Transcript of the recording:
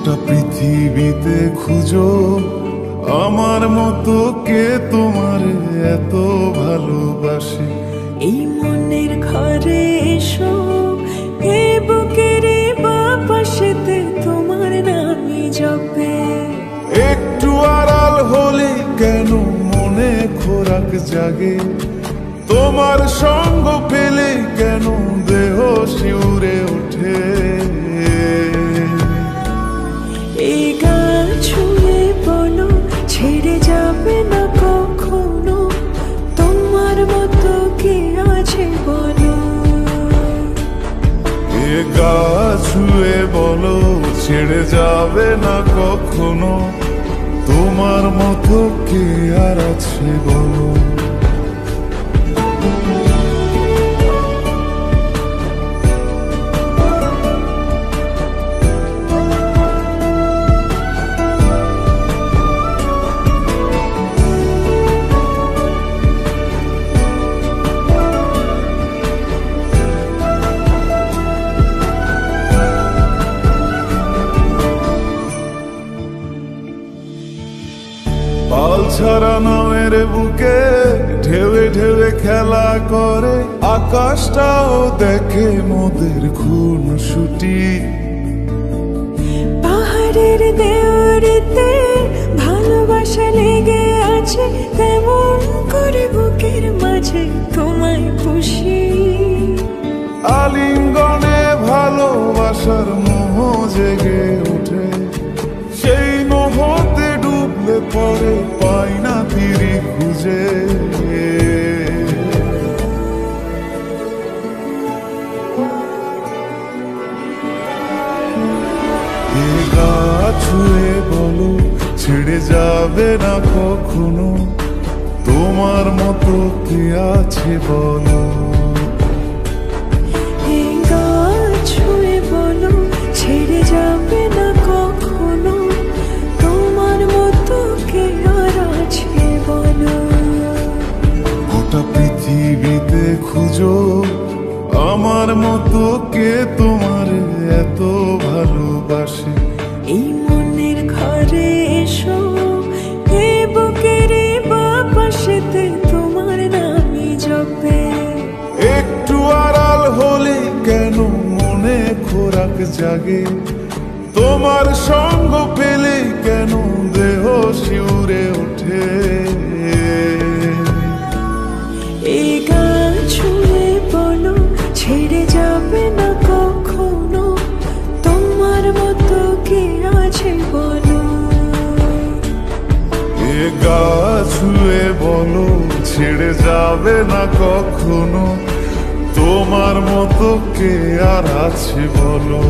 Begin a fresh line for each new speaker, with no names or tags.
গোটা পৃথিবীতে খুঁজো আমার মতো কে তোমার এত ভালোবাসে।
এই মনের ঘরে এসো, এই বুকের বাপাশেতে তোমার নামই জপে।
একটু আড়াল হলে কেন মনে খোরাক জাগে, তোমার সঙ্গ পেলে কেন দেহ শিউরে ওঠে।
এই গান ছুঁয়ে বলো ছেড়ে যাবে না কখনো, তোমার মতো কে আছে বলো।
এ গা ছুঁয়ে বলো ছেড়ে যাবে না কখনো, তোমার মতো কে আর আছে বলো। পাল ছাড়া নামের বুকে ঢেউে ঢেউে খেলা করে, আকাশটাও দেখে মোদের খুন ছুটি।
পাহাড়ের দেওয়ারিতে ভালোবাসা লেগে আছে, তেমন করে বুকের মাঝে তোমায় পুষি।
আলিঙ্গনে ভালোবাসার মোহ জেগে ওঠে, সেই মোহতে ডুবলে পরে পাই না তীরে খুঁজে। এ গা ছুঁয়ে বলো ছেড়ে যাবে না কখনো, তোমার মতো কে আছে বলো।
এই গান ছুঁয়ে বলো ছেড়ে যাবে না কখনো, তোমার মতো কে আর আছে বলো।
গোটা পৃথিবীতে খুঁজো আমার মতো কে তোমার এত ভালোবাসে।
এই মনের ঘরে এসো, এই বুকের বাপাশেতে তোমার নামই জপে।
একটু আড়াল হলে কেন মনে খোরাক জাগে, তোমার সঙ্গ পেলে কেন দেহ শিউরে ওঠে।
এই গান ছুঁয়ে বলো ছেড়ে যাবে না কখনো, তোমার মতো কে আছে বলো।
এ গা ছুঁয়ে বলো ছেড়ে যাবে না কখনো, তোমার মতো কে আর আছে বলো।